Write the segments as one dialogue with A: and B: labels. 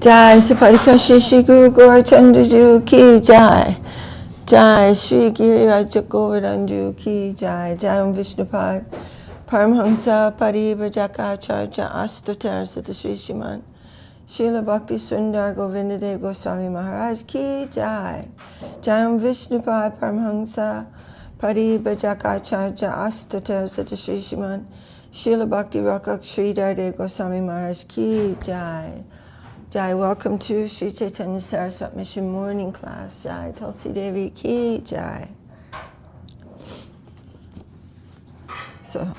A: Jai Saparika Shishi Guru Gaur Chandraju Ki Jai. Jai Shri Giriraja Govardhanju Ki Jai. Jai Vishnupad Paramhamsa Paribhajaka Charja Astatar Sata Sri Shiman Srila Bhakti Sundar Govindadev Goswami Maharaj Ki Jai. Jai Vishnupad Paramhamsa Paribhajaka Charja Astatar Sata Sri Shiman Srila Bhakti Rakak Sridhar Dev Goswami Maharaj Ki Jai. Jai, welcome to Sri Chaitanya Saraswat Mission Morning Class. Jai, Tulsi Devi Ki Jai. So,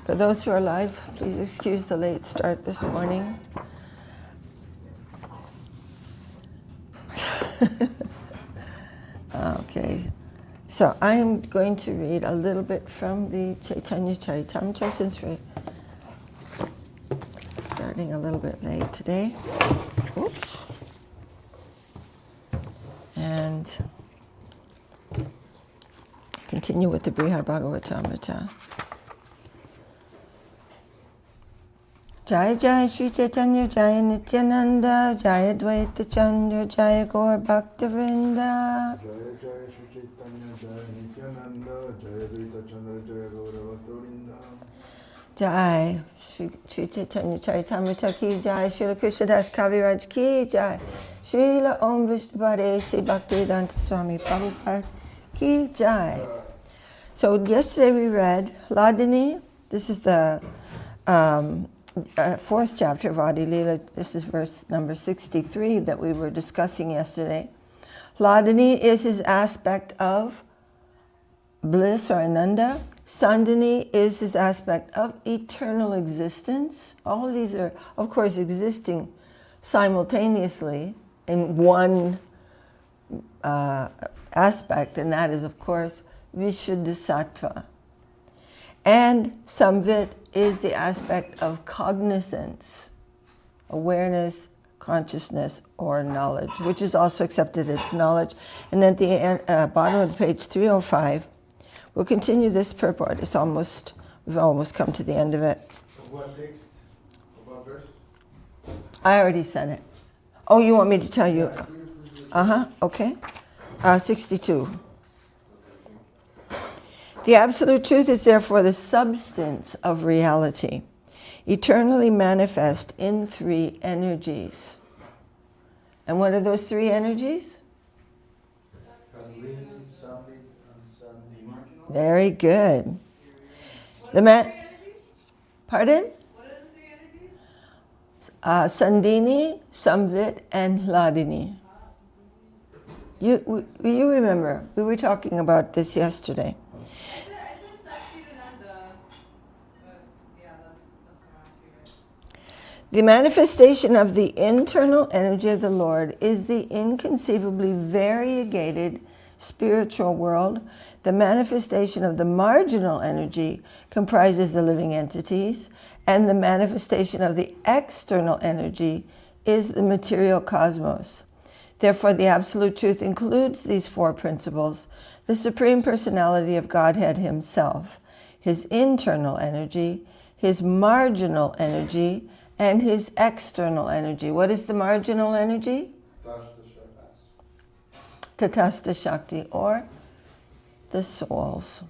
A: for those who are live, please excuse the late start this morning. Okay, so I'm going to read a little bit from the Chaitanya Charitamrta since we're starting a little bit late today. Oops. And continue with the Brihad Bhagavatamrita. Jaya Jaya Sri Chaitanya Jaya Nityananda Jaya Dvaita Chandra Jaya Gaur Bhaktivinoda.
B: Jaya Jaya Sri Chaitanya Jaya Nityananda Jaya Dvaita Chandra Jaya Gaur Bhaktivinoda.
A: Jai Sri Chaitanya Charitamrta Ki Jai, Srila Krishnadas Kaviraj Ki Jai, Srila Om Vishnupade Sri Bhaktivedanta Swami Prabhupada Ki Jai. So yesterday we read Ladini. This is the fourth chapter of Adi Lila. This is verse number 63 that we were discussing yesterday. Ladini is his aspect of bliss or ananda. Sandini is his aspect of eternal existence. All of these are, of course, existing simultaneously in one aspect, and that is, of course, Vishuddha-sattva. And Samvit is the aspect of cognizance, awareness, consciousness, or knowledge, which is also accepted as knowledge. And at the bottom of page 305, we'll continue this purport. We've almost come to the end of it.
B: So what next? What verse?
A: I already said it. Oh, you want me to tell you? Okay. 62. The absolute truth is therefore the substance of reality, eternally manifest in three energies. And what are those three energies? Very good. Pardon?
C: What are the three energies?
A: Sandini, Samvit, and Hladini. You remember, we were talking about this yesterday.
C: I said Satchidananda, but yeah, that's correct.
A: The manifestation of the internal energy of the Lord is the inconceivably variegated spiritual world. The manifestation of the marginal energy comprises the living entities, and the manifestation of the external energy is the material cosmos. Therefore, the Absolute Truth includes these four principles: the Supreme Personality of Godhead Himself, His internal energy, His marginal energy, and His external energy. What is the marginal energy? Tatastha Shakti, or the souls.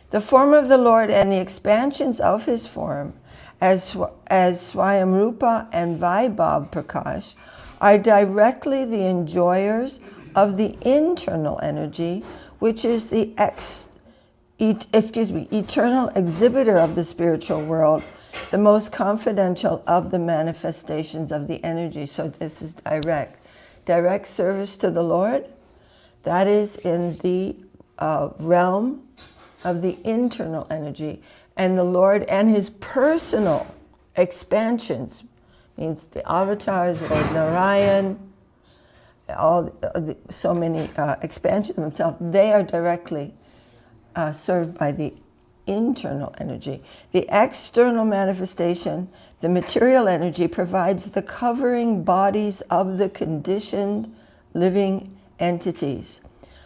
A: The form of the Lord and the expansions of His form, as Swayam Rupa and Vaibhav Prakash, are directly the enjoyers of the internal energy, which is the eternal exhibitor of the spiritual world, the most confidential of the manifestations of the energy. So this is direct service to the Lord. That is in the realm of the internal energy. And the Lord and His personal expansions, means the avatars, Lord Narayan, so many expansions of Himself, they are directly served by the internal energy. The external manifestation, the material energy, provides the covering bodies of the conditioned living entities,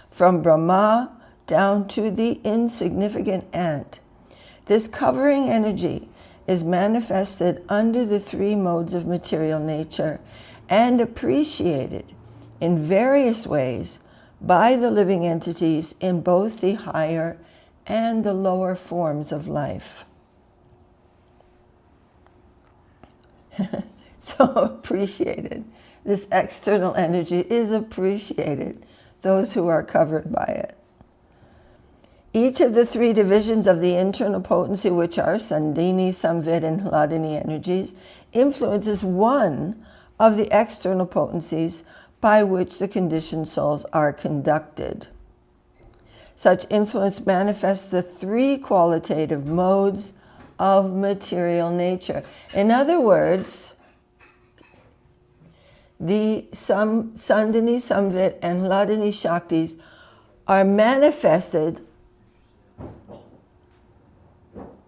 A: from Brahma down to the insignificant ant. This covering energy is manifested under the three modes of material nature and appreciated in various ways by the living entities in both the higher and the lower forms of life. So appreciated. This external energy is appreciated, those who are covered by it. Each of the three divisions of the internal potency, which are Sandhini, Samvid, and Hladini energies, influences one of the external potencies by which the conditioned souls are conducted. Such influence manifests the three qualitative modes of material nature. In other words, the Sandhini, Samvid, and Hladini Shaktis are manifested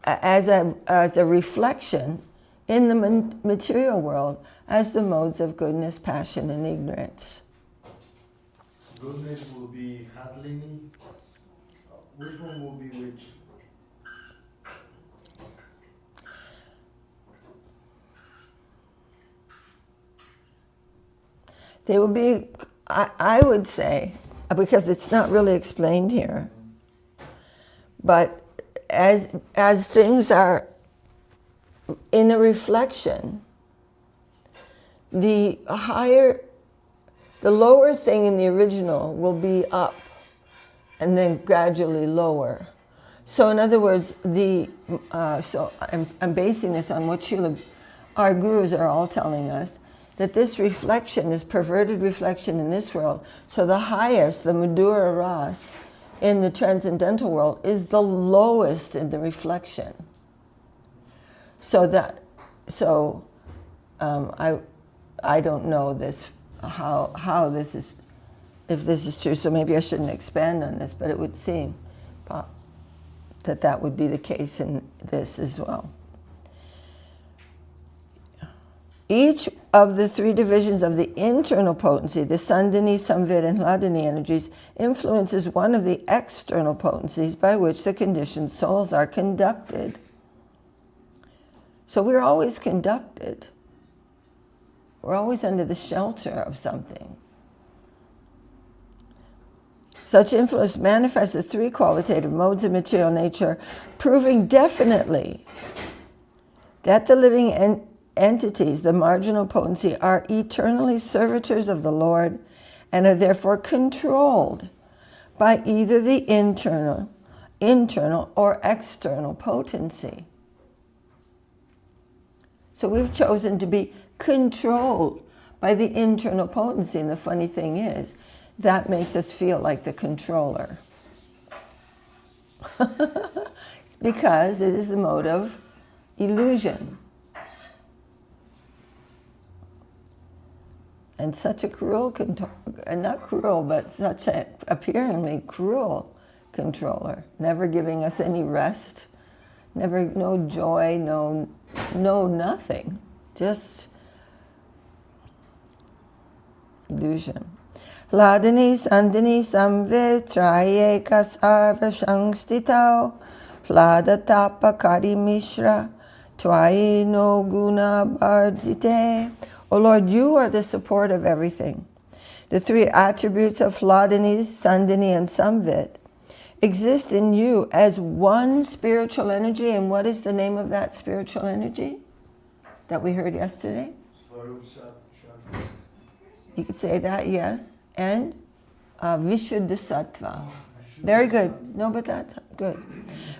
A: as a reflection in the material world as the modes of goodness, passion, and ignorance.
B: Goodness will be Hadlini. Which one will be which?
A: They will be, I would say, because it's not really explained here, but as things are in a reflection, the lower thing in the original will be up and then gradually lower. So in other words, so I'm basing this on what our gurus are all telling us, that this reflection, this perverted reflection in this world, so the highest, the Madhura Ras, in the transcendental world is the lowest in the reflection. I don't know this, how this is, if this is true, so maybe I shouldn't expand on this, but it would seem that would be the case in this as well. Each of the three divisions of the internal potency, the Sandhini, Samvid, and Hladini energies, influences one of the external potencies by which the conditioned souls are conducted. So we're always conducted. We're always under the shelter of something. Such influence manifests the three qualitative modes of material nature, proving definitely that the living entities, the marginal potency, are eternally servitors of the Lord and are therefore controlled by either the internal or external potency. So we've chosen to be controlled by the internal potency, and the funny thing is, that makes us feel like the controller. It's because it is the mode of illusion. And such a cruel, not cruel, but such an appearingly cruel controller, never giving us any rest, no joy, no nothing, just illusion. Hladini, Sandhini, Samvid, Trayeka Sarva Shangstitao, Hladata Kari Mishra, Twayi no Guna Bhardite. O Lord, you are the support of everything. The three attributes of Hladini, Sandhini, and Samvid exist in you as one spiritual energy. And what is the name of that spiritual energy that we heard yesterday? You could say that, yeah. And Vishuddha Sattva. Very good. No, but that's good.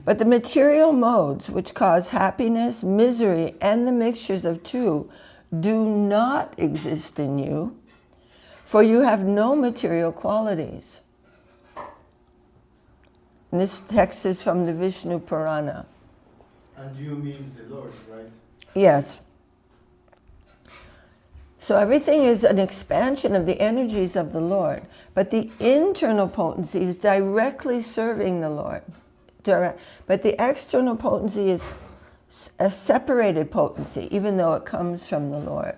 A: But the material modes which cause happiness, misery, and the mixtures of two do not exist in you, for you have no material qualities. And this text is from the Vishnu Purana.
B: And you means the Lord, right?
A: Yes. So everything is an expansion of the energies of the Lord, but the internal potency is directly serving the Lord. But the external potency is a separated potency, even though it comes from the Lord.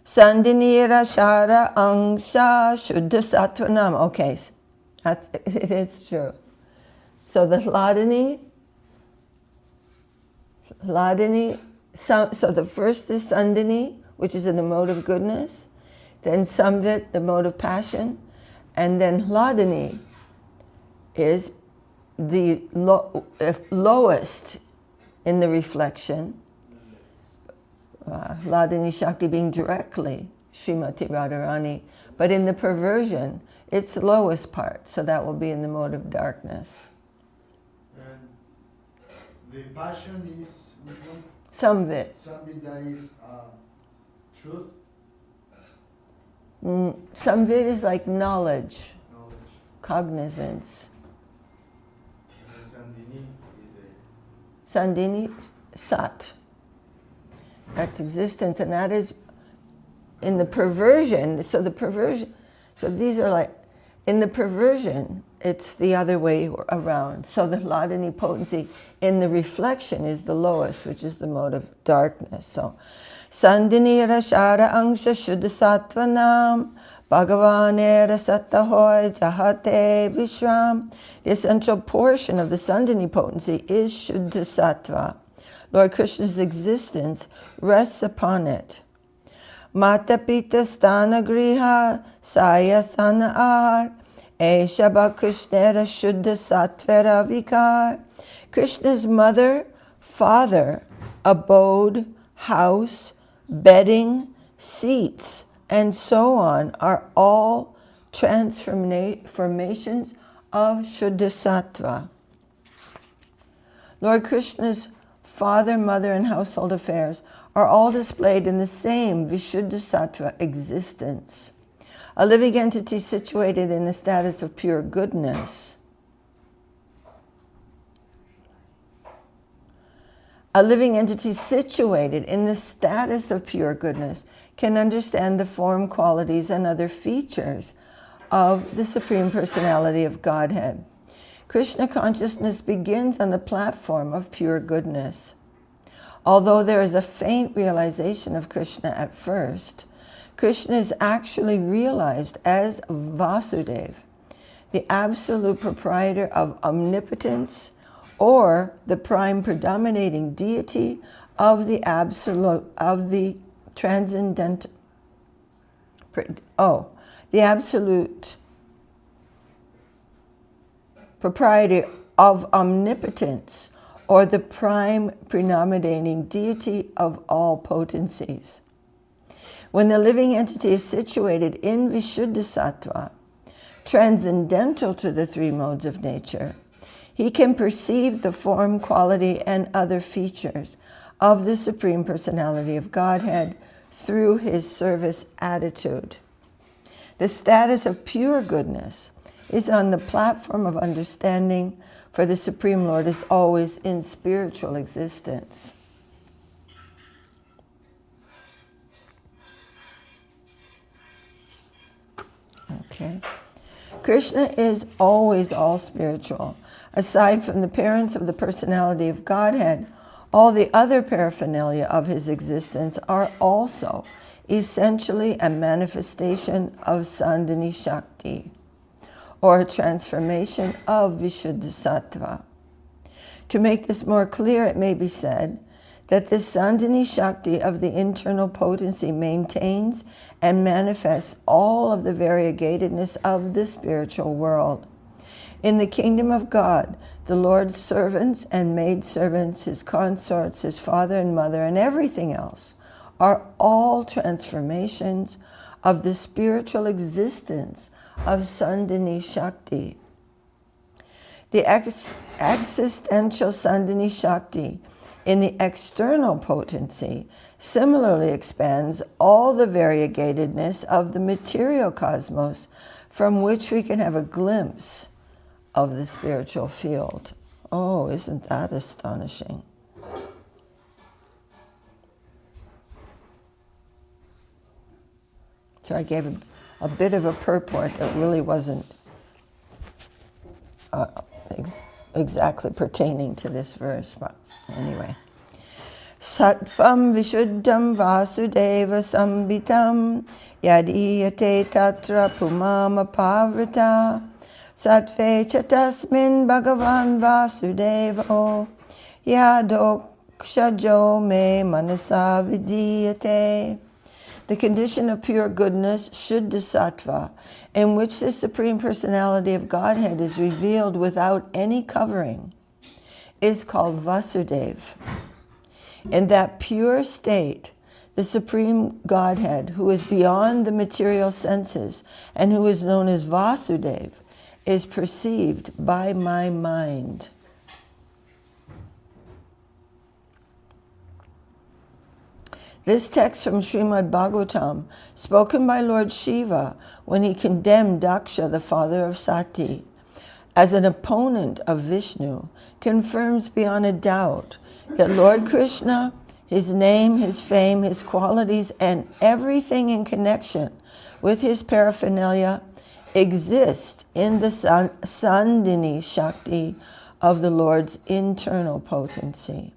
A: Sandhinira Shara Angsha Shuddha Sattvanam. Okay, it is true. So the Hladini, so the first is Sandini, which is in the mode of goodness, then Samvit, the mode of passion, and then Hladini is the lowest in the reflection. Hladini Shakti being directly Srimati Radharani, but in the perversion, it's the lowest part, so that will be in the mode of darkness.
B: And the passion is which one?
A: Samvit.
B: Something that is truth,
A: Samvit is like knowledge,
B: knowledge.
A: cognizance.
B: And Sandini is a
A: Sandini, Sat. That's existence, and that is in the perversion. So these are like, in the perversion, it's the other way around. So the Hladini potency in the reflection is the lowest, which is the mode of darkness. So, Sandini Rashara Angsha Shuddha Sattvanam Bhagavanera Sattahoy Jahate Vishram. The essential portion of the Sandini potency is Shuddha Sattva. Lord Krishna's existence rests upon it. Mata Pita Stana Griha Saya Sana Ar Eshaba Krishnera Shuddha Sattvera Vikar. Krishna's mother, father, abode, house, bedding, seats, and so on are all transformations of Shuddha Sattva. Lord Krishna's father, mother, and household affairs are all displayed in the same Vishuddha Sattva existence. A living entity situated in the status of pure goodness. A living entity situated in the status of pure goodness can understand the form, qualities, and other features of the Supreme Personality of Godhead. Krishna consciousness begins on the platform of pure goodness. Although there is a faint realization of Krishna at first, Krishna is actually realized as Vasudev, the absolute proprietor of omnipotence, or the prime predominating deity of the absolute, of the transcendental, the absolute proprietor of omnipotence, or the prime predominating deity of all potencies. When the living entity is situated in Vishuddha Sattva, transcendental to the three modes of nature, he can perceive the form, quality, and other features of the Supreme Personality of Godhead through his service attitude. The status of pure goodness is on the platform of understanding, for the Supreme Lord is always in spiritual existence. Okay. Krishna is always all spiritual. Aside from the parents of the personality of Godhead, all the other paraphernalia of his existence are also essentially a manifestation of Sandini Shakti, or a transformation of Vishuddha Sattva. To make this more clear, it may be said that the Sandini Shakti of the internal potency maintains and manifests all of the variegatedness of the spiritual world. In the kingdom of God, the Lord's servants and maidservants, his consorts, his father and mother, and everything else are all transformations of the spiritual existence of Sandini Shakti. The existential Sandini Shakti in the external potency similarly expands all the variegatedness of the material cosmos, from which we can have a glimpse of the spiritual field. Oh, isn't that astonishing? So I gave a bit of a purport that really wasn't exactly pertaining to this verse, but anyway. Sattvam vishuddham vasudeva sambitam yadiyate tatra pumama pavrita Sattve chatasmin bhagavan vasudevo yadokshajo me manasa vidiyate. The condition of pure goodness, Shuddha Sattva, in which the Supreme Personality of Godhead is revealed without any covering, is called Vasudev. In that pure state, the Supreme Godhead, who is beyond the material senses and who is known as Vasudev, is perceived by my mind. This text from Srimad Bhagavatam, spoken by Lord Shiva when he condemned Daksha, the father of Sati, as an opponent of Vishnu, confirms beyond a doubt that Lord Krishna, his name, his fame, his qualities, and everything in connection with his paraphernalia exist in the Sandhini Shakti of the Lord's internal potency.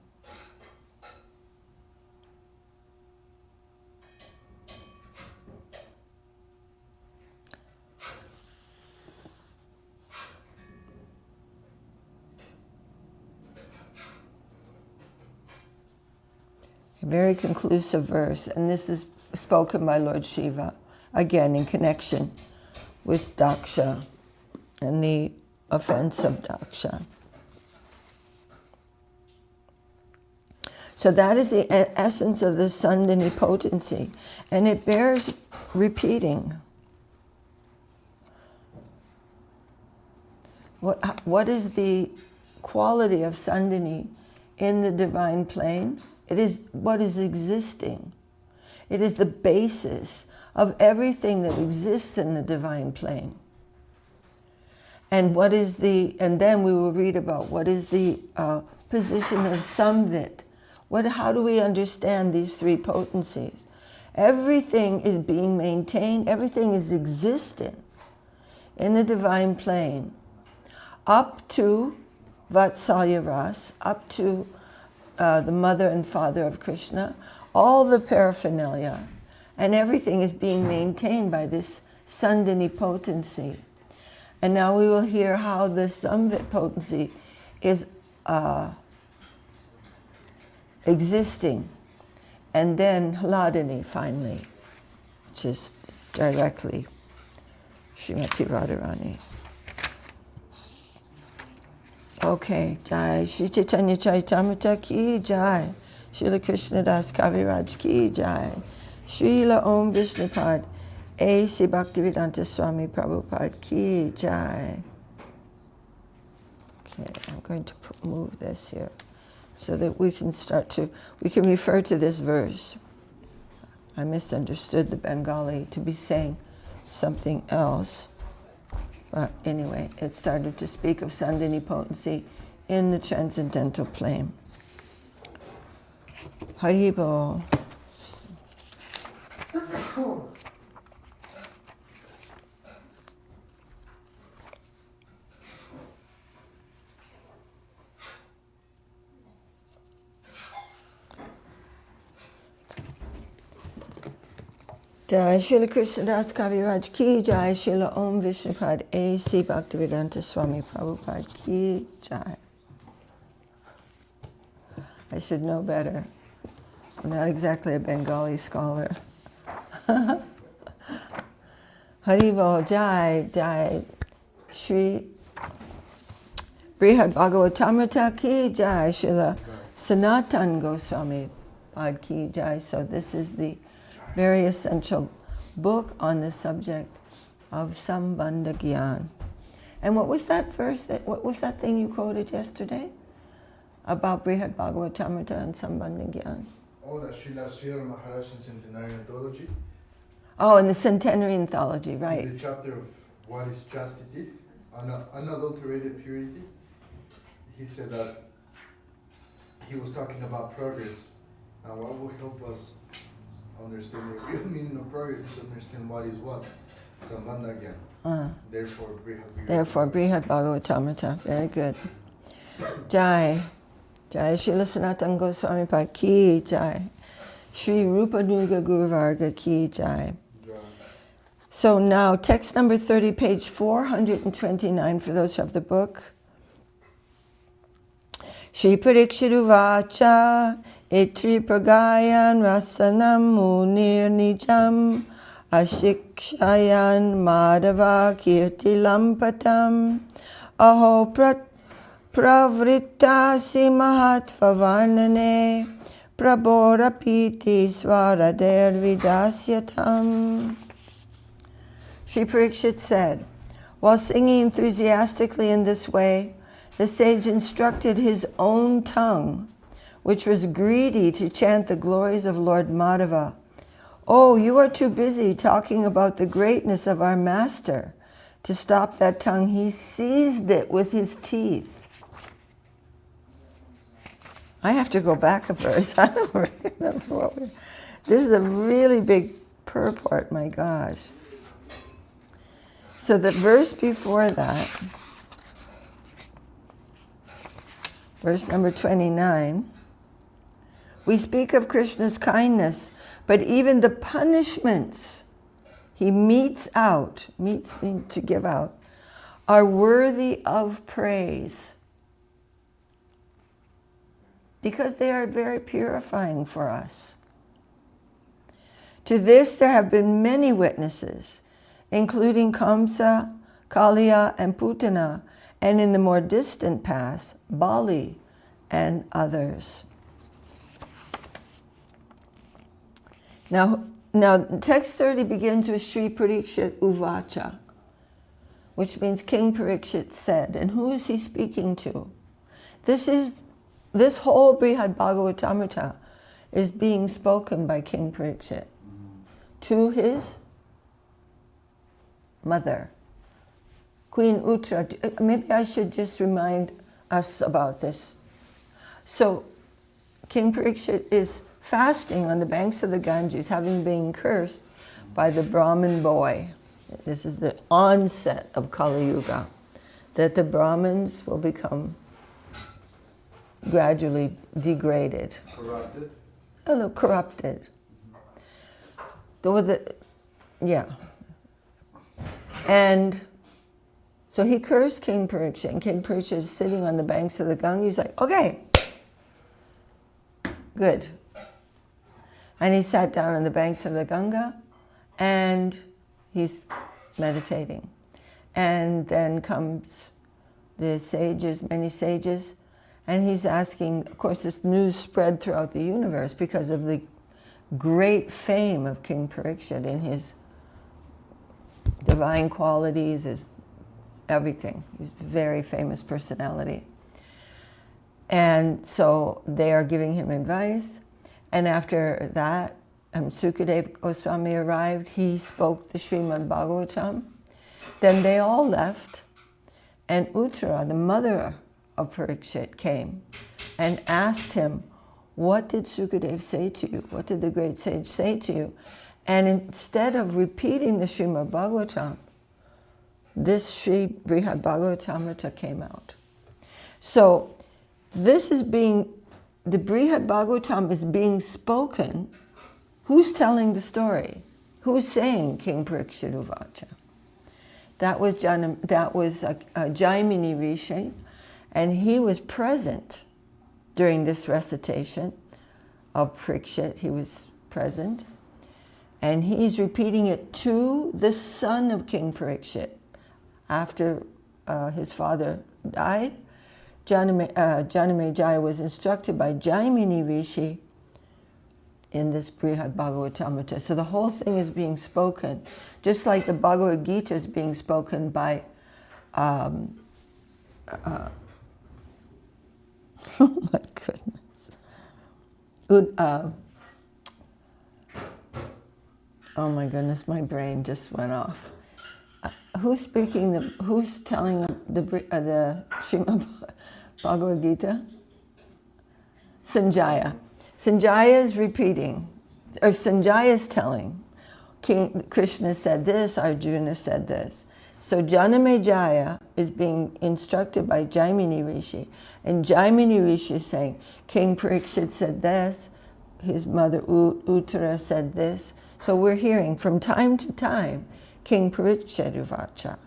A: A very conclusive verse, and this is spoken by Lord Shiva, again in connection with Daksha and the offense of Daksha. So that is the essence of the Sandhini potency, and it bears repeating. What is the quality of Sandhini in the divine plane? It is what is existing. It is the basis of everything that exists in the divine plane. And then we will read about what is the position of Samvit. How do we understand these three potencies? Everything is being maintained, everything is existing in the divine plane, up to Vatsalya Ras, up to the mother and father of Krishna, all the paraphernalia, and everything is being maintained by this Sandhini potency. And now we will hear how the Samvit potency is existing. And then Hladini finally, which is directly Srimati Radharani. Okay, Jai, Shri Chaitanya Charitamrta ki Jai, Srila Krishnadas Kaviraj ki Jai, Srila Om Vishnupad, A.C. Bhaktivedanta Swami Prabhupada ki Jai. Okay, I'm going to move this here so that we can refer to this verse. I misunderstood the Bengali to be saying something else. But anyway, it started to speak of Sandhini potency in the transcendental plane. Haribol. Jai Srila Krishnadas Kaviraj ki Jai, Srila Om Vishnupad A.C. Bhaktivedanta Swami Prabhupada ki Jai. I should know better. I'm not exactly a Bengali scholar. Haribol Jai, Jai. Shri Brihad Bhagavatamrta ki Jai, Srila Sanatan Goswami Pad ki Jai. So this is the very essential book on the subject of Sambandha Gyan. And what was that verse, what was that thing you quoted yesterday about Brihad Bhagavatamrita and Sambandha Gyan?
B: Oh, the Srila Maharaja Centenary Anthology.
A: Oh, in the Centenary Anthology, right.
B: In the chapter of what is chastity, unadulterated purity, he said that he was talking about progress and what will help us understand the real meaning of progress is understand what is what. Sambandha Gyan. Therefore,
A: Brihad Bhagavatamrita. Very good. Jai. Jai Srila Sanatan Goswami Pad ki Jai. Shri Rupa Nuga Guru Varga ki Jai. So now, text number 30, page 429, for those who have the book. Shri Parikshitu Vacha Etri Pragayan Rasanam Munir Nijam Ashikshayan Madhava Kirti Lampatam Aho Pravrittasi Mahatva Varnane Prabora Piti Swarader Vidasyatam. Shri Parikshit said, while singing enthusiastically in this way, the sage instructed his own tongue, which was greedy to chant the glories of Lord Madhava. Oh, you are too busy talking about the greatness of our master. To stop that tongue, he seized it with his teeth. I have to go back a verse. I don't remember what we... This is a really big purport, my gosh. So the verse before that, verse number 29, we speak of Krishna's kindness, but even the punishments he metes means to give out, are worthy of praise because they are very purifying for us. To this there have been many witnesses, including Kamsa, Kaliya, and Putana, and in the more distant past, Bali and others. Now text 30 begins with Shri Parikshit Uvacha, which means King Parikshit said. And who is he speaking to? This whole Brihad Bhagavatamrta is being spoken by King Parikshit to his mother, Queen Uttara. Maybe I should just remind us about this. So King Parikshit is fasting on the banks of the Ganges, having been cursed by the Brahmin boy. This is the onset of Kali Yuga, that the Brahmins will become gradually degraded.
B: Corrupted?
A: Corrupted. Yeah. And so he cursed King Parikshit, and King Parikshit is sitting on the banks of the Ganges. He's like, okay, good. And he sat down on the banks of the Ganga, and he's meditating. And then comes the sages, many sages, and he's asking, of course, this news spread throughout the universe because of the great fame of King Parikshit in his divine qualities, his everything. He's a very famous personality. And so they are giving him advice. And after that, Sukadev Goswami arrived. He spoke the Srimad Bhagavatam. Then they all left. And Uttara, the mother of Parikshit, came and asked him, what did Sukadev say to you? What did the great sage say to you? And instead of repeating the Srimad Bhagavatam, this Sri Brihad Bhagavatamrta came out. So this is the Brihad Bhagavatam is being spoken. Who's telling the story? Who's saying King Parikshit Uvacha? That was Jaimini Rishi, and he was present during this recitation of Parikshit. He was present, and he's repeating it to the son of King Parikshit. After his father died, Jaya was instructed by Jaimini Rishi in this Brihad Bhagavatamrta. So the whole thing is being spoken, just like the Bhagavad Gita is being spoken by oh my goodness. Oh my goodness, my brain just went off. Who's telling the Srimad Bhagavad Gita? Sanjaya. Sanjaya is repeating, or Sanjaya is telling. King Krishna said this, Arjuna said this. So Jaya is being instructed by Jaimini Rishi, and Jaimini Rishi is saying, King Parikshit said this, his mother Uttara said this. So we're hearing from time to time, King Parikshit Uvacha.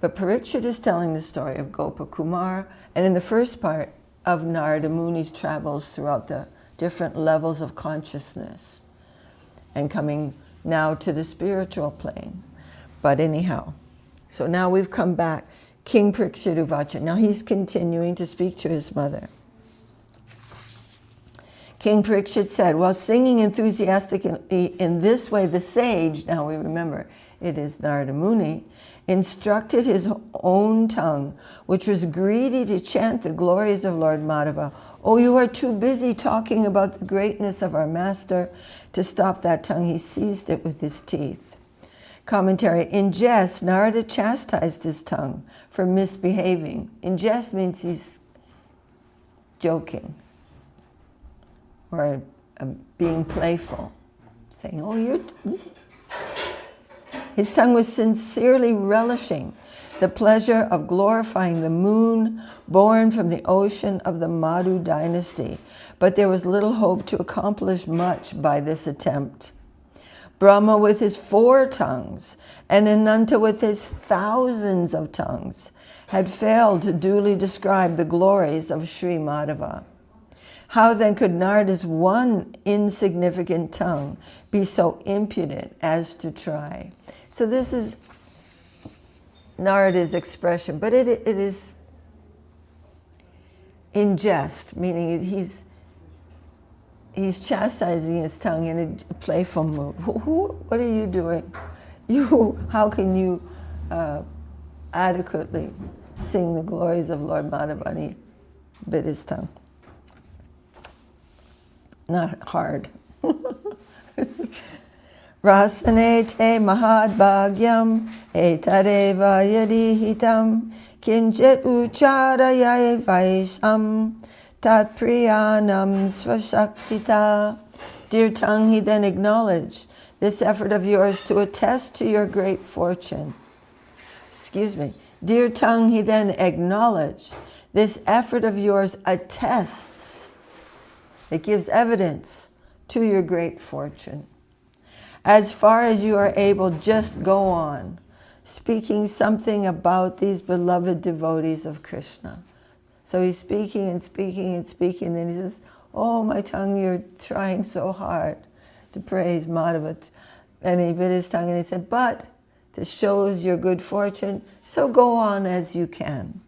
A: But Parikshit is telling the story of Gopakumar, and in the first part of Narada Muni's travels throughout the different levels of consciousness and coming now to the spiritual plane. But anyhow, so now we've come back. King Parikshit Uvacha. Now he's continuing to speak to his mother. King Parikshit said, while singing enthusiastically in this way, the sage, now we remember it is Narada Muni, instructed his own tongue, which was greedy to chant the glories of Lord Madhava. Oh, you are too busy talking about the greatness of our master. To stop that tongue, he seized it with his teeth. Commentary, in jest, Narada chastised his tongue for misbehaving. In jest means he's joking or being playful, saying, oh, his tongue was sincerely relishing the pleasure of glorifying the moon born from the ocean of the Madhu dynasty, but there was little hope to accomplish much by this attempt. Brahma with his 4 tongues and Ananta with his thousands of tongues had failed to duly describe the glories of Sri Madhava. How then could Narada's one insignificant tongue be so impudent as to try? So this is Narada's expression, but it is in jest, meaning he's chastising his tongue in a playful mood. What are you doing? How can you adequately sing the glories of Lord Madhava? And he bit his tongue. Not hard. Rasane te mahad bhagyam etadeva yadihitam kinchit ucharayai vaisam tat priyanam svasaktita. Dear tongue, he then acknowledged this effort of yours to attest to your great fortune. Dear tongue, he then acknowledged this effort of yours attests. It gives evidence to your great fortune. As far as you are able, just go on, speaking something about these beloved devotees of Krishna. So he's speaking and speaking and speaking, then he says, oh, my tongue, you're trying so hard to praise Madhava. And he bit his tongue and he said, but this shows your good fortune, so go on as you can.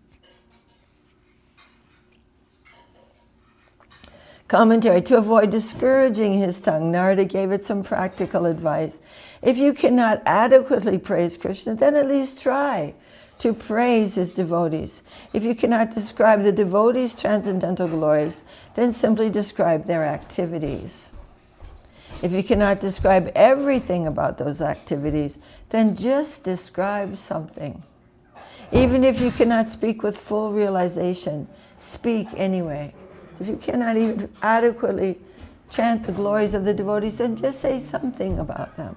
A: Commentary, to avoid discouraging his tongue, Narada gave it some practical advice. If you cannot adequately praise Krishna, then at least try to praise his devotees. If you cannot describe the devotees' transcendental glories, then simply describe their activities. If you cannot describe everything about those activities, then just describe something. Even if you cannot speak with full realization, speak anyway. So if you cannot even adequately chant the glories of the devotees, then just say something about them.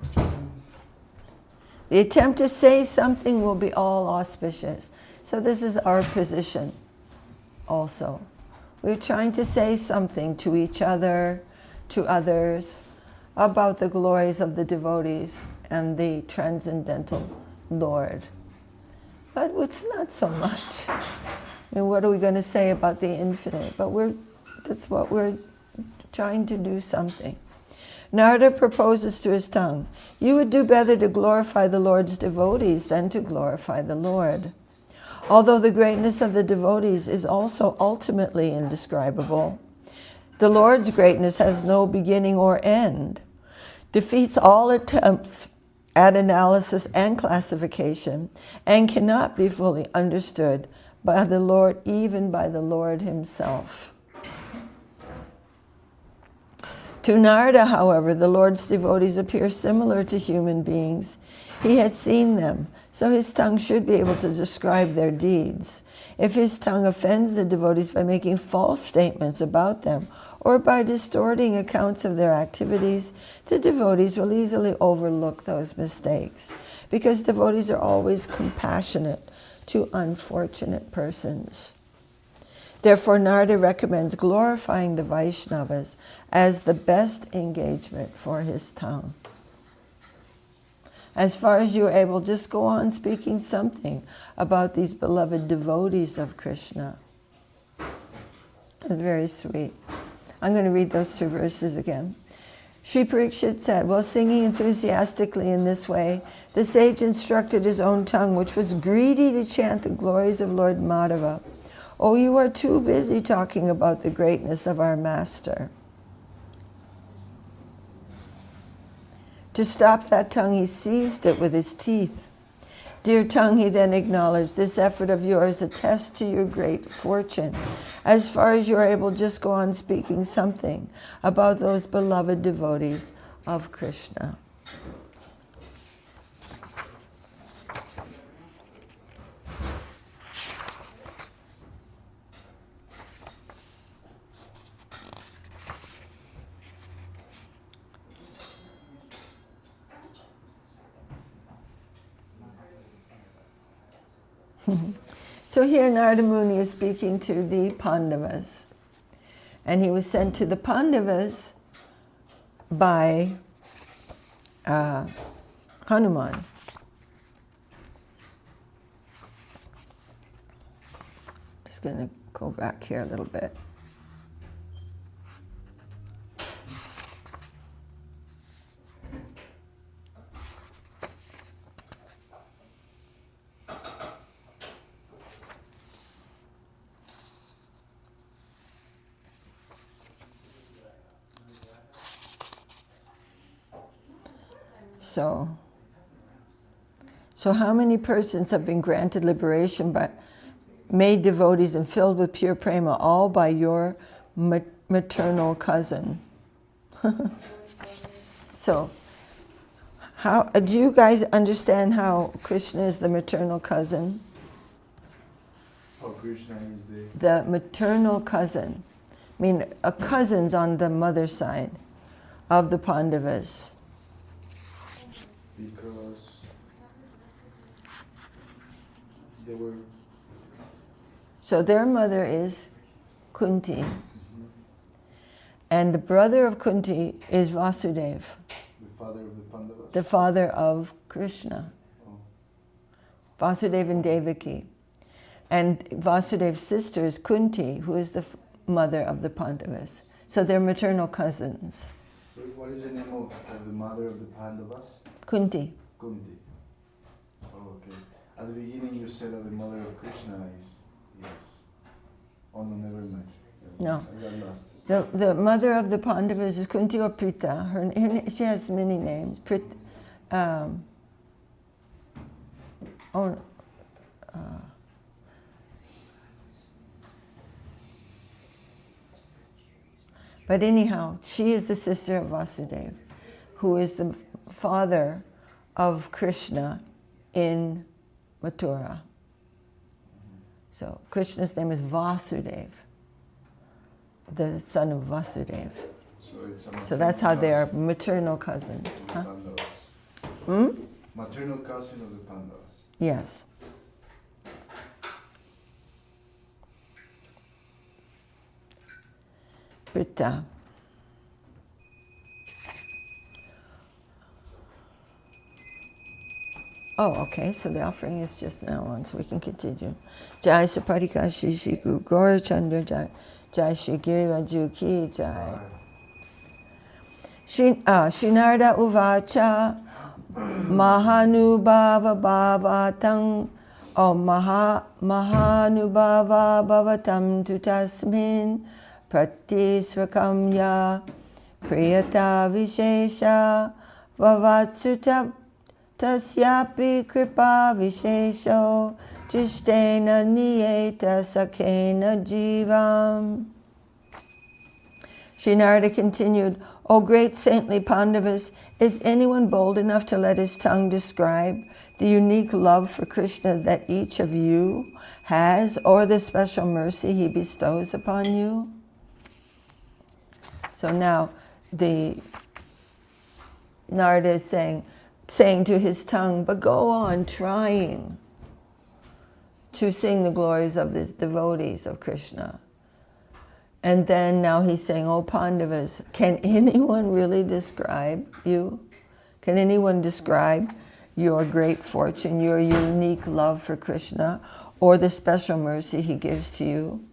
A: The attempt to say something will be all auspicious. So this is our position also. We're trying to say something to each other, to others, about the glories of the devotees and the transcendental Lord. But it's not so much. I mean, what are we going to say about the infinite? But that's what we're trying to do something. Narada proposes to his tongue, you would do better to glorify the Lord's devotees than to glorify the Lord. Although the greatness of the devotees is also ultimately indescribable, the Lord's greatness has no beginning or end, defeats all attempts at analysis and classification, and cannot be fully understood by the Lord, even by the Lord himself. To Narada, however, the Lord's devotees appear similar to human beings. He had seen them, so his tongue should be able to describe their deeds. If his tongue offends the devotees by making false statements about them or by distorting accounts of their activities, the devotees will easily overlook those mistakes, because devotees are always compassionate to unfortunate persons. Therefore, Narada recommends glorifying the Vaishnavas as the best engagement for his tongue. As far as you're able, just go on speaking something about these beloved devotees of Krishna. Very sweet. I'm going to read those 2 verses again. Sri Parikshit said, while singing enthusiastically in this way, the sage instructed his own tongue, which was greedy to chant the glories of Lord Madhava. Oh, you are too busy talking about the greatness of our master. To stop that tongue, he seized it with his teeth. Dear tongue, he then acknowledged, this effort of yours attests to your great fortune. As far as you're able, just go on speaking something about those beloved devotees of Krishna. So here Narada Muni is speaking to the Pandavas. And he was sent to the Pandavas by Hanuman. Just going to go back here a little bit. So how many persons have been granted liberation by made devotees and filled with pure prema, all by your maternal cousin? So, how do you guys understand how Krishna is the maternal cousin?
B: How Krishna is
A: The maternal cousin. I mean, a cousin's on the mother side of the Pandavas.
B: Because they were...
A: So their mother is Kunti. And the brother of Kunti is Vasudev,
B: The father of the Pandavas?
A: the father of Krishna.
B: Oh.
A: Vasudeva and Devaki. And Vasudev's sister is Kunti, who is the mother of the Pandavas. So they're maternal cousins.
B: What is the name of the mother of the Pandavas?
A: Kunti.
B: Kunti. Oh, okay. At the beginning you said that the mother of Krishna is... Yes. Oh, no, never mind.
A: No.
B: I got lost.
A: The mother of the Pandavas is Kunti or Prita. She has many names. But anyhow, she is the sister of Vasudeva, who is the father of Krishna in Mathura. So Krishna's name is Vasudeva, the son of Vasudeva. So that's how they are maternal cousins. Huh?
B: Maternal cousin of the Pandavas.
A: Yes. Prita. Oh, okay, so the offering is just now on, so we can continue. Jaya Saparika Shishi Guru Gaura Chandra Jaya. Jai Shri Girivaju Ki Jai. Srinarda Uvacha Mahanubhava Bhavatang Mahanubhava Bhavatam Tutasmin Pratisvakamya Priyata Vishesha Vavatsuta Tasyapi Kripa Vishesho Jishtena Niyeta Sakena Jivam. Sri Narada continued, O great saintly Pandavas, is anyone bold enough to let his tongue describe the unique love for Krishna that each of you has, or the special mercy he bestows upon you? So now the Narada is saying to his tongue, but go on trying to sing the glories of the devotees of Krishna. And then now he's saying, oh Pandavas, can anyone really describe you? Can anyone describe your great fortune, your unique love for Krishna, or the special mercy he gives to you.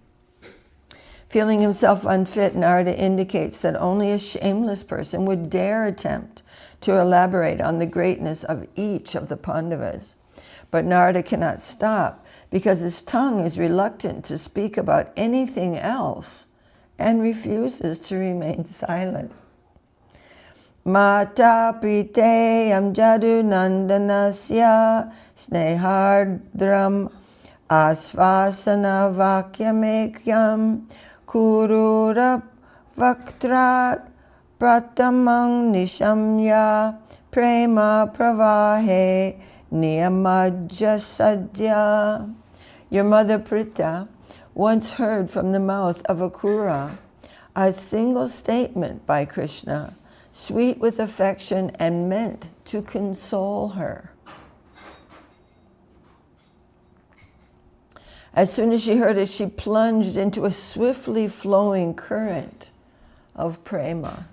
A: Feeling himself unfit, Narada indicates that only a shameless person would dare attempt to elaborate on the greatness of each of the Pandavas. But Narada cannot stop because his tongue is reluctant to speak about anything else and refuses to remain silent. Mata priteyam jadu nandanasya snehardram asvasana vakyamekyam kururap vaktrat pratamang nishamya prema pravahe niyamajja sadhya. Your mother Prita once heard from the mouth of Akrura a single statement by Krishna, sweet with affection and meant to console her. As soon as she heard it, she plunged into a swiftly flowing current of prema.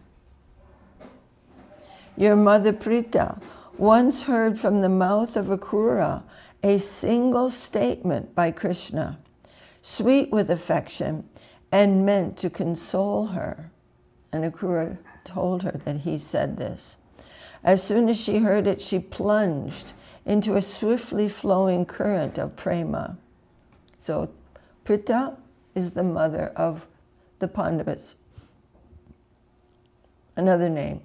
A: Your mother Prita once heard from the mouth of Akrura a single statement by Krishna, sweet with affection and meant to console her. And Akrura told her that he said this. As soon as she heard it, she plunged into a swiftly flowing current of prema. So Prita is the mother of the Pandavas, another name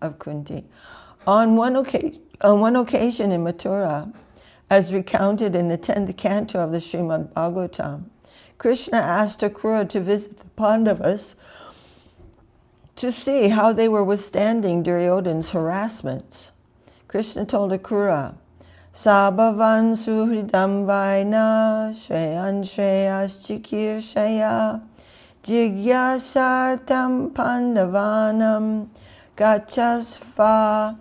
A: of Kunti. On one occasion in Mathura, as recounted in the 10th canto of the Srimad Bhagavatam, Krishna asked Akrura to visit the Pandavas to see how they were withstanding Duryodhana's harassments. Krishna told Akrura, Sabhavan suhridam vaina shreyan shreyas chikirshaya jigyasartam pandavanam gachasva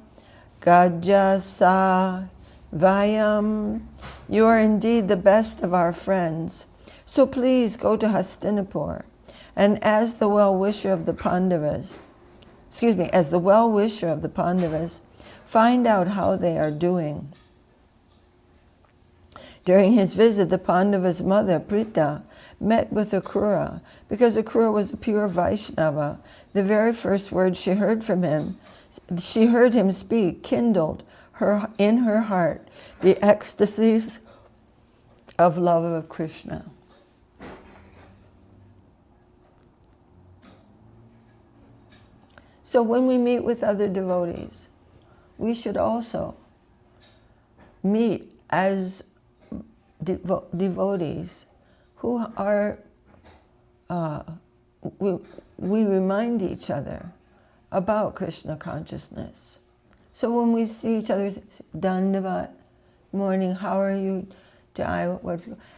A: gajasa vayam. You are indeed the best of our friends, so please go to Hastinapur, and as the well-wisher of the Pandavas, find out how they are doing. During his visit, the Pandavas' mother, Prita, met with Akrura. Because Akrura was a pure Vaishnava, the very first words she heard him speak, kindled in her heart the ecstasies of love of Krishna. So when we meet with other devotees, we should also meet as devotees who are, we remind each other about Krishna consciousness. So when we see each other, Dandavat, morning, how are you, Jaya,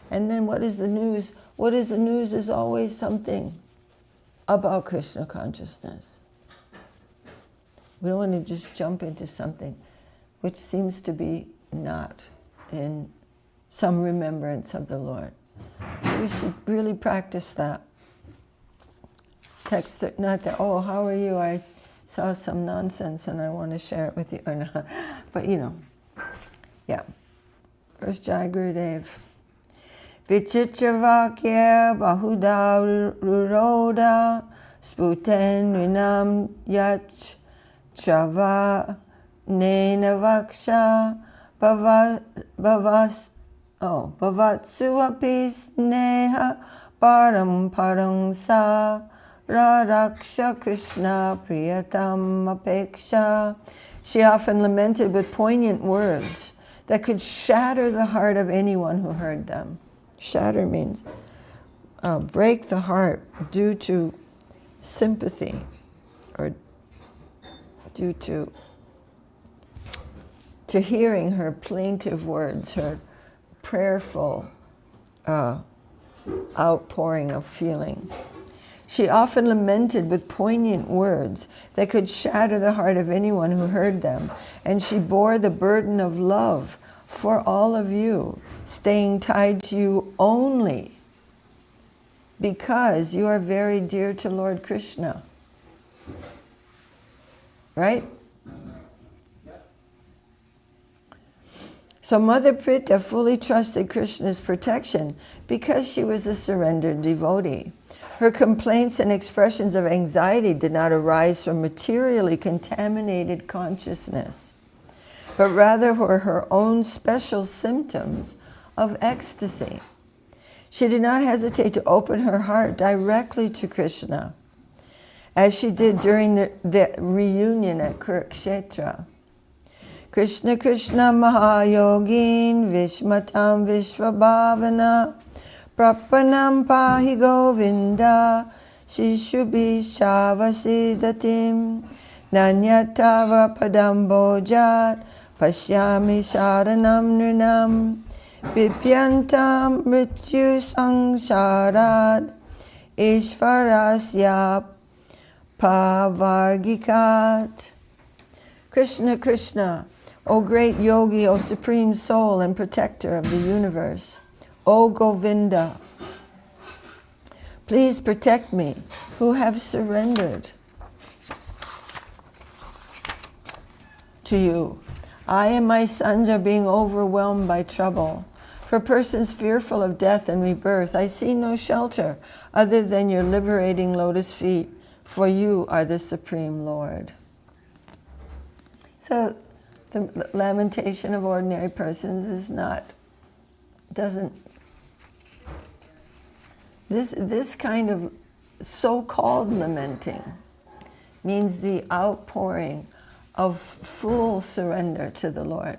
A: and then what is the news? What is the news is always something about Krishna consciousness. We don't want to just jump into something which seems to be not in some remembrance of the Lord. We should really practice that. Text, not that, oh, how are you? I saw some nonsense and I want to share it with you, or not. But yeah. First Jai Gurudev. Vichitravakya bahuda ruroda sputen rinam yach chava nenavaksha bhavatsuapi sneha param parang sa raraksha Krishna priyatam apeksha. She often lamented with poignant words that could shatter the heart of anyone who heard them. Shatter means break the heart due to sympathy or due to hearing her plaintive words, her prayerful outpouring of feeling. She often lamented with poignant words that could shatter the heart of anyone who heard them, and she bore the burden of love for all of you, staying tied to you only because you are very dear to Lord Krishna. Right? So Mother Prita fully trusted Krishna's protection because she was a surrendered devotee. Her complaints and expressions of anxiety did not arise from materially contaminated consciousness, but rather were her own special symptoms of ecstasy. She did not hesitate to open her heart directly to Krishna, as she did during the reunion at Kurukshetra. Krishna Krishna Mahayogin Vishmatam Vishvabhavana Prapanam Pahi Govinda Shishubhishavasidatim Nanyatava Padam Bojat Pashyami Sharanam Nrinam Vipyantam Mrityu Sangsharad Ishvarasya Pavargikat. Krishna Krishna, O great yogi, O supreme soul and protector of the universe, O Govinda, please protect me who have surrendered to you. I and my sons are being overwhelmed by trouble. For persons fearful of death and rebirth, I see no shelter other than your liberating lotus feet, for you are the Supreme Lord. So the lamentation of ordinary persons is not, this kind of so-called lamenting means the outpouring of full surrender to the Lord.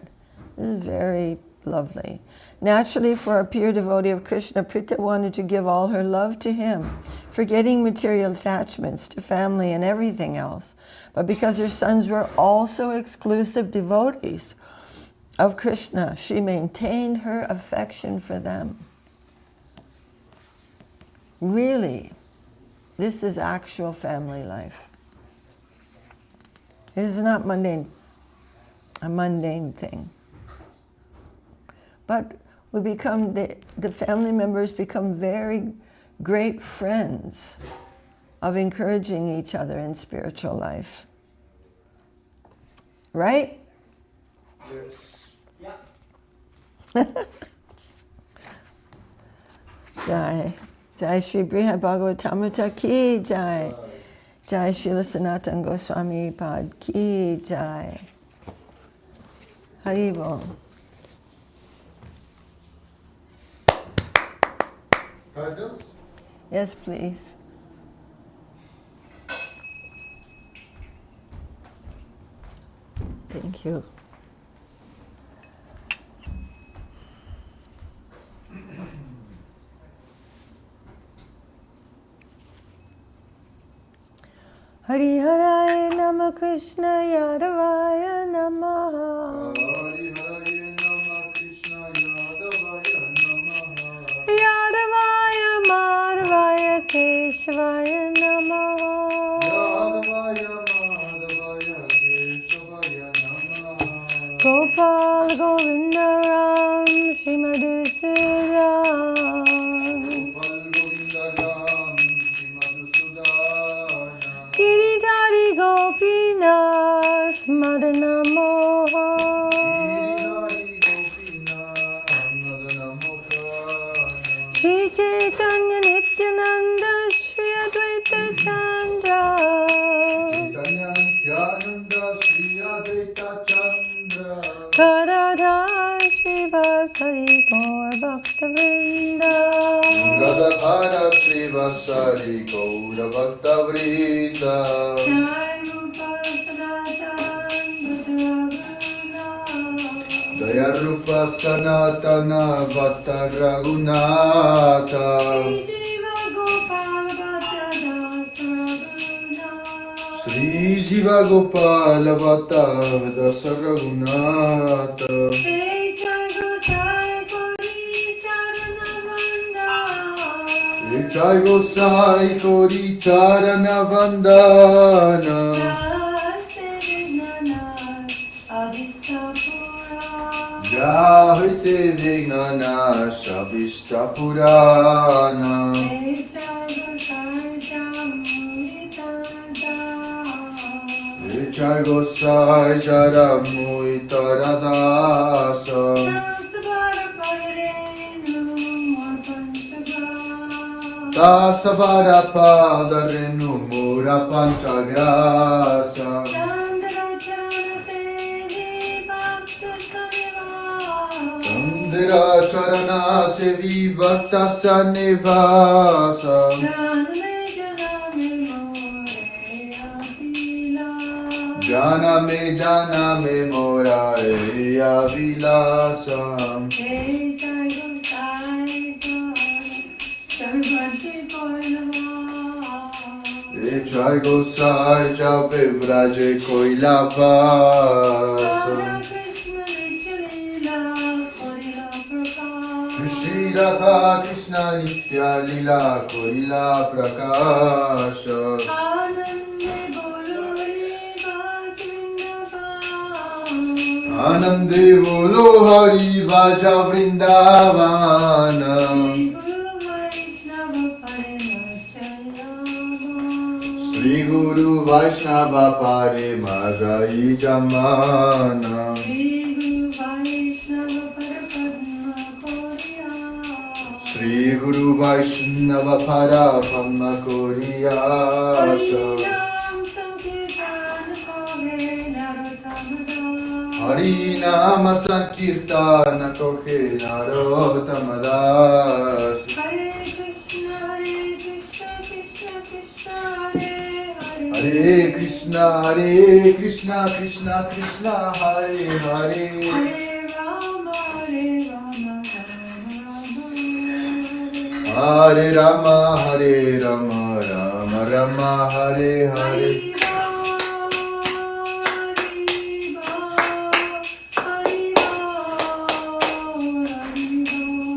A: This is very lovely. Naturally, for a pure devotee of Krishna, Prita wanted to give all her love to him, forgetting material attachments to family and everything else. But because her sons were also exclusive devotees of Krishna, she maintained her affection for them. Really, this is actual family life. It is not a mundane thing. But we become, the family members become very great friends of encouraging each other in spiritual life. Right?
B: Yes.
A: Jai. Jai Shri Gurudev ki Jai. Jai Srila Sanatana Goswami Pad ki Jai. Hari Bol.
B: Titles?
A: Yes, please. Thank you. Hari Haraya Nama Krishna Yadavaya Namaha.
B: Hari Hari Nama Krishna Yadavaya Namaha.
A: Yadavaya Madhavaya Keshavaya Namaha.
B: Yadavaya Madhavaya Keshavaya Namaha.
A: Gopal Govinda Ram Srimadhusudan.
B: Gopal Govinda Ram Srimadhusudan.
A: Giridhari Gopinath Madana Moha.
B: Giridhari Gopinath Madana Moha.
A: Shri Chaitanya Nityananda Shri Advaita Chandra.
B: Chaitanya Nityananda Shri Advaita Chandra.
A: Gadadhar Shivasari Gaur Bhakta-vrinda.
B: Gadadhara Srivasari Gaura Bhakta Vrinda. Jaya Rupa Sanatana Bhatta Raghunatha. Sri Jiva Gopala Bhatta Dasa Raghunatha. Jai Gosai Kori Charana Vandana. Jahite Vignana Sabhista Purana. Jai Gosai Jaramui Taradasa Dasavara Padarenu Mura Panchagrasa Chandra Charana Sevi Bhaktasa Nivasa Jana me mora eya vilasam Jai Gosai Jabe Vraje Koilavasam Shri Radha Krishna Nitya Lila Koila Prakasha Anande bolo Hari Vaja Vrindavana Sri Guru Vaishnava Pare Mazai Jamana Sri Guru Vaishnava Para Padma Koriyasa Hari Nama Sankirtana Koke Narotamadas Hare Krishna Krishna Krishna Hare Hare Hare Rama Rama Rama Hare Hare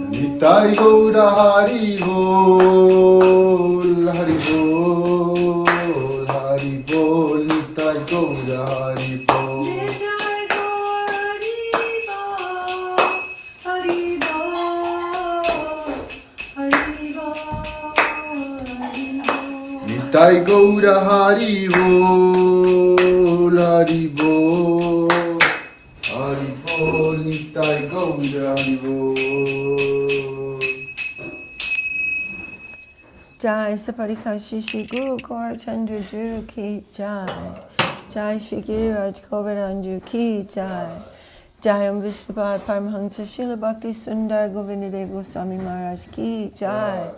B: Nitai Gaura Hari Bol Hari Bol Hari Bol Nitai Gaura Hari Bol Nitai Gaura Hari Bol Hari Bol Hari Bol Nitai Gaura Hari Bol
A: Jai Saparikashi Shri Guru Gaurachandra Ju Ki Jai. Jai Shri Giriraj Govardhan Ki Jai. Jai Om Vishnupad Paramahansa Srila Bhakti Sundar Govindadev Goswami Maharaj Ki Jai.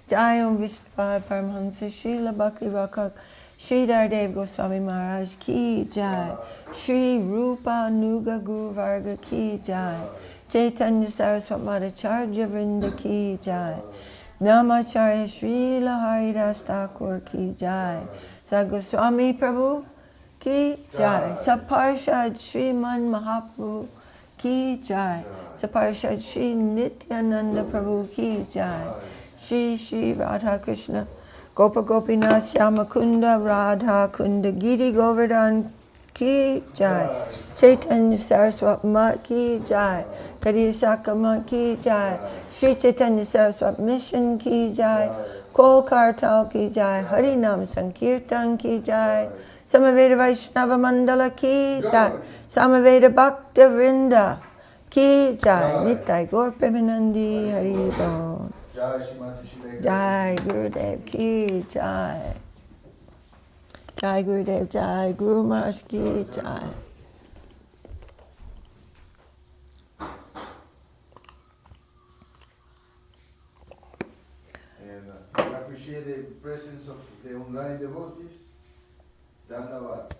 A: Jai Om Vishnupad Paramahansa Srila Bhakti Rakak Sridhar Dev Goswami Maharaj Ki Jai. Shri Rupa Nuga Guru Varga Ki Jai. Chaitanya Saraswat Madhacharya Vrinda Ki Jai. Namacharya Srila Haridas Thakur Ki Jai. Sagoswami Prabhu Ki Jai. Saparshad Sriman Mahaprabhu Ki Jai. Saparshad Shri Nityananda Prabhu Ki Jai. Shri Shri Radha Krishna Gopa Gopinath Shyamakunda Radha Kunda Giri Govardhan Ki Jai. Chaitanya Saraswat Mat Ki Jai. Tadya Sakama Ki Jai. Shri Chaitanya Saraswat Mission Ki Jai. Kol Kartal Ki Jai. Harinam Sankirtan Ki Jai. Samaveda Vaishnava Mandala Ki Jai. Samaveda Bhakta Vrinda Ki Jai. Nitai Gaur Premanandi Hari Bol.
B: Jai Srimati Shri
A: Jai Gurudev Ki Jai. Jai Gurudev Jai Guru Maharaj Ki Jai.
B: And I appreciate the presence of the online devotees. Dandavat.